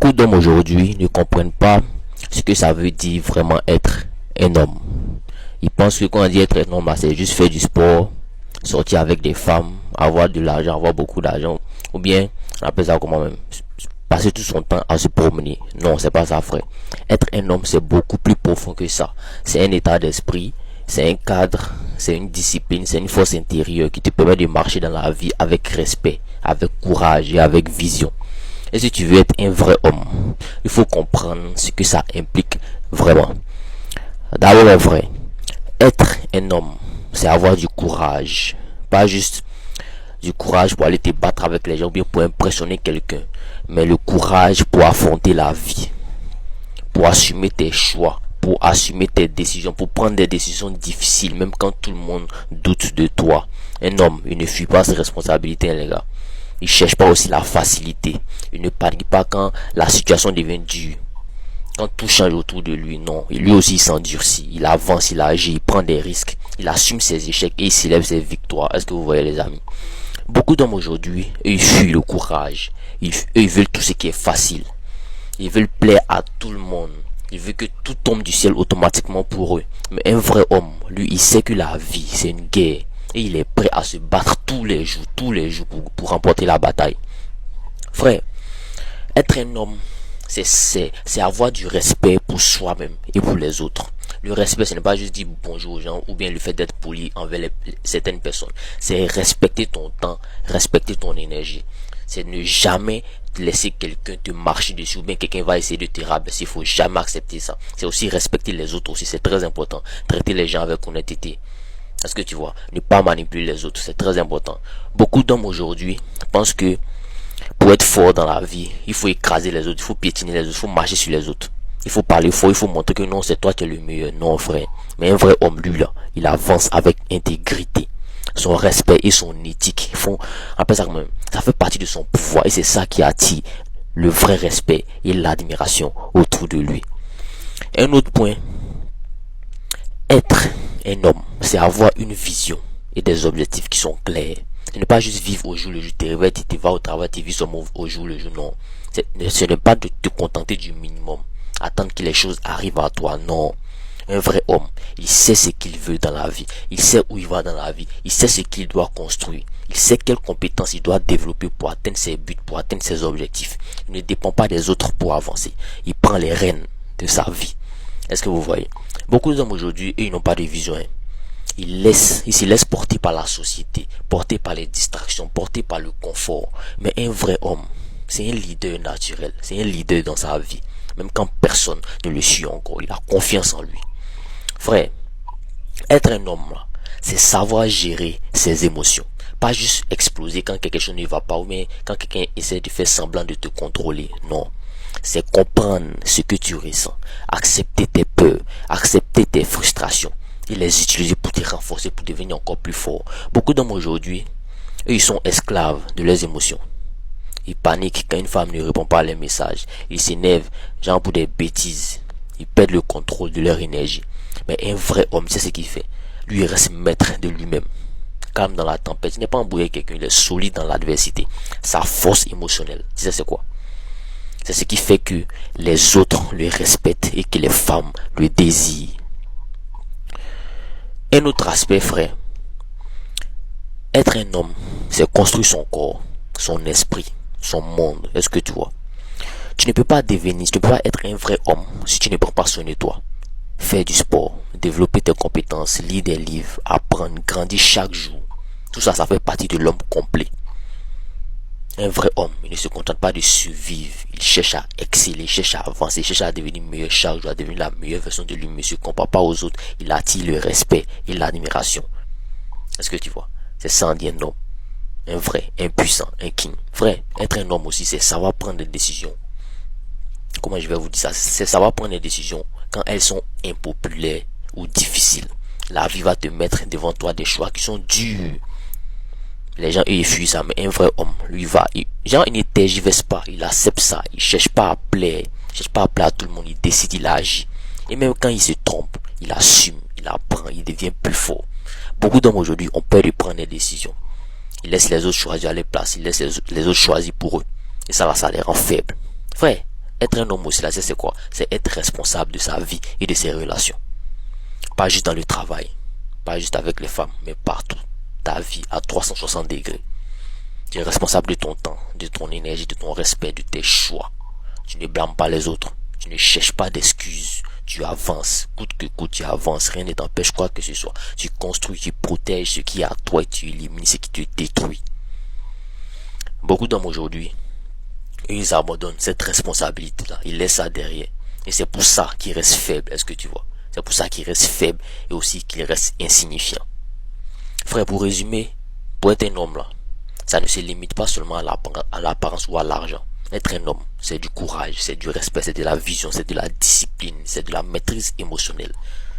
Beaucoup d'hommes aujourd'hui ne comprennent pas ce que ça veut dire vraiment être un homme. Ils pensent que quand on dit être un homme, c'est juste faire du sport, sortir avec des femmes, avoir de l'argent, avoir beaucoup d'argent, ou bien, on appelle ça comment même, passer tout son temps à se promener. Non, c'est pas ça, frère. Être un homme, c'est beaucoup plus profond que ça. C'est un état d'esprit, c'est un cadre, c'est une discipline, c'est une force intérieure qui te permet de marcher dans la vie avec respect, avec courage et avec vision. Et si tu veux être un vrai homme, il faut comprendre ce que ça implique vraiment. D'abord, en vrai, être un homme, c'est avoir du courage. Pas juste du courage pour aller te battre avec les gens ou bien pour impressionner quelqu'un, mais le courage pour affronter la vie, pour assumer tes choix, pour assumer tes décisions, pour prendre des décisions difficiles, même quand tout le monde doute de toi. Un homme, il ne fuit pas ses responsabilités, les gars. Il cherche pas aussi la facilité. Il ne panique pas quand la situation devient dure. Quand tout change autour de lui, non. Lui aussi, il s'endurcit. Il avance, il agit, il prend des risques. Il assume ses échecs et il célèbre ses victoires. Est-ce que vous voyez, les amis? Beaucoup d'hommes aujourd'hui, ils fuient le courage. Ils veulent tout ce qui est facile. Ils veulent plaire à tout le monde. Ils veulent que tout tombe du ciel automatiquement pour eux. Mais un vrai homme, lui, il sait que la vie, c'est une guerre. Et il est prêt à se battre tous les jours pour remporter la bataille. Frère, être un homme, c'est avoir du respect pour soi-même et pour les autres. Le respect, ce n'est pas juste dire bonjour aux gens ou bien le fait d'être poli envers certaines personnes. C'est respecter ton temps, respecter ton énergie. C'est ne jamais laisser quelqu'un te marcher dessus ou bien quelqu'un va essayer de te rabaisser. Il faut jamais accepter ça. C'est aussi respecter les autres aussi, c'est très important. Traiter les gens avec honnêteté. Est-ce que tu vois? Ne pas manipuler les autres, c'est très important. Beaucoup d'hommes aujourd'hui pensent que pour être fort dans la vie, il faut écraser les autres, il faut piétiner les autres, il faut marcher sur les autres. Il faut parler fort, il faut montrer que non, c'est toi qui es le meilleur. Non, frère. Mais un vrai homme, lui, là, il avance avec intégrité. Son respect et son éthique font, après ça, même, ça fait partie de son pouvoir. Et c'est ça qui attire le vrai respect et l'admiration autour de lui. Un autre point, être un homme, c'est avoir une vision et des objectifs qui sont clairs. Ce n'est pas juste vivre au jour le jour, tu te réveilles, tu vas au travail, tu vis seulement au jour le jour, non. Ce n'est pas de te contenter du minimum, attendre que les choses arrivent à toi, non. Un vrai homme, il sait ce qu'il veut dans la vie, il sait où il va dans la vie, il sait ce qu'il doit construire, il sait quelles compétences il doit développer pour atteindre ses buts, pour atteindre ses objectifs. Il ne dépend pas des autres pour avancer, il prend les rênes de sa vie. Est-ce que vous voyez? Beaucoup d'hommes aujourd'hui, ils n'ont pas de vision. Ils se laissent porter par la société, porter par les distractions, porter par le confort. Mais un vrai homme, c'est un leader naturel, c'est un leader dans sa vie. Même quand personne ne le suit encore, il a confiance en lui. Frère, être un homme, c'est savoir gérer ses émotions. Pas juste exploser quand quelque chose ne va pas ou bien quand quelqu'un essaie de faire semblant de te contrôler. Non. C'est comprendre ce que tu ressens, accepter tes peurs, accepter tes frustrations et les utiliser pour te renforcer, pour devenir encore plus fort. Beaucoup d'hommes aujourd'hui, eux, ils sont esclaves de leurs émotions. Ils paniquent quand une femme ne répond pas à leurs messages. Ils s'énervent, genre pour des bêtises. Ils perdent le contrôle de leur énergie. Mais un vrai homme, c'est ce qu'il fait. Lui, il reste maître de lui-même. Calme dans la tempête. Il n'est pas embrouillé avec quelqu'un, il est solide dans l'adversité. Sa force émotionnelle, tu sais c'est quoi? C'est ce qui fait que les autres le respectent et que les femmes le désirent. Un autre aspect, frère, être un homme, c'est construire son corps, son esprit, son monde. Est-ce que tu vois? Tu ne peux pas devenir, tu ne peux pas être un vrai homme si tu ne prends pas soin de toi. Faire du sport, développer tes compétences, lire des livres, apprendre, grandir chaque jour. Tout ça, ça fait partie de l'homme complet. Un vrai homme, il ne se contente pas de survivre. Il cherche à exceller, il cherche à avancer, il cherche à devenir meilleur chaque jour, à devenir la meilleure version de lui. Il ne se compare pas aux autres. Il attire le respect et l'admiration. Est-ce que tu vois? C'est ça, on dit un homme. Un vrai, un puissant, un king. Frère, être un homme aussi, c'est savoir prendre des décisions. Comment je vais vous dire ça? C'est savoir prendre des décisions quand elles sont impopulaires ou difficiles. La vie va te mettre devant toi des choix qui sont durs. Les gens, eux, ils fuient ça, mais un vrai homme, lui, il ne tergiverse pas, il accepte ça, il cherche pas à plaire, il cherche pas à plaire à tout le monde, il décide, il agit. Et même quand il se trompe, il assume, il apprend, il devient plus fort. Beaucoup d'hommes aujourd'hui ont peur de prendre des décisions. Ils laissent les autres choisir à leur place, ils laissent les autres choisir pour eux. Et ça les rend faibles. Frère, Être un homme aussi, là, c'est quoi? C'est être responsable de sa vie et de ses relations. Pas juste dans le travail, pas juste avec les femmes, mais partout. Ta vie à 360 degrés. Tu es responsable de ton temps, de ton énergie, de ton respect, de tes choix. Tu ne blâmes pas les autres. Tu ne cherches pas d'excuses. Tu avances. Coûte que coûte, tu avances. Rien ne t'empêche quoi que ce soit. Tu construis, tu protèges ce qui est à toi et tu élimines ce qui te détruit. Beaucoup d'hommes aujourd'hui, ils abandonnent cette responsabilité-là. Ils laissent ça derrière. Et c'est pour ça qu'ils restent faibles. Est-ce que tu vois? C'est pour ça qu'ils restent faibles et aussi qu'ils restent insignifiants. Frère, pour résumer, pour être un homme là, ça ne se limite pas seulement à l'apparence ou à l'argent. Être un homme, c'est du courage, c'est du respect, c'est de la vision, c'est de la discipline, c'est de la maîtrise émotionnelle.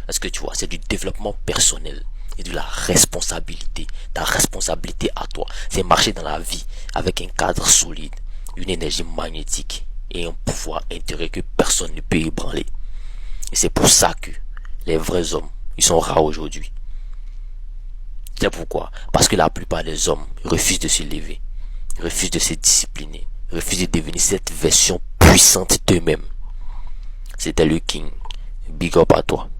Est-ce que tu vois? C'est du développement personnel et de la responsabilité. Ta responsabilité à toi, c'est marcher dans la vie avec un cadre solide, une énergie magnétique et un pouvoir intérieur que personne ne peut ébranler. Et c'est pour ça que les vrais hommes, ils sont rares aujourd'hui. C'est pourquoi? Parce que la plupart des hommes refusent de se lever, refusent de se discipliner, refusent de devenir cette version puissante d'eux-mêmes. C'était le King. Big up à toi.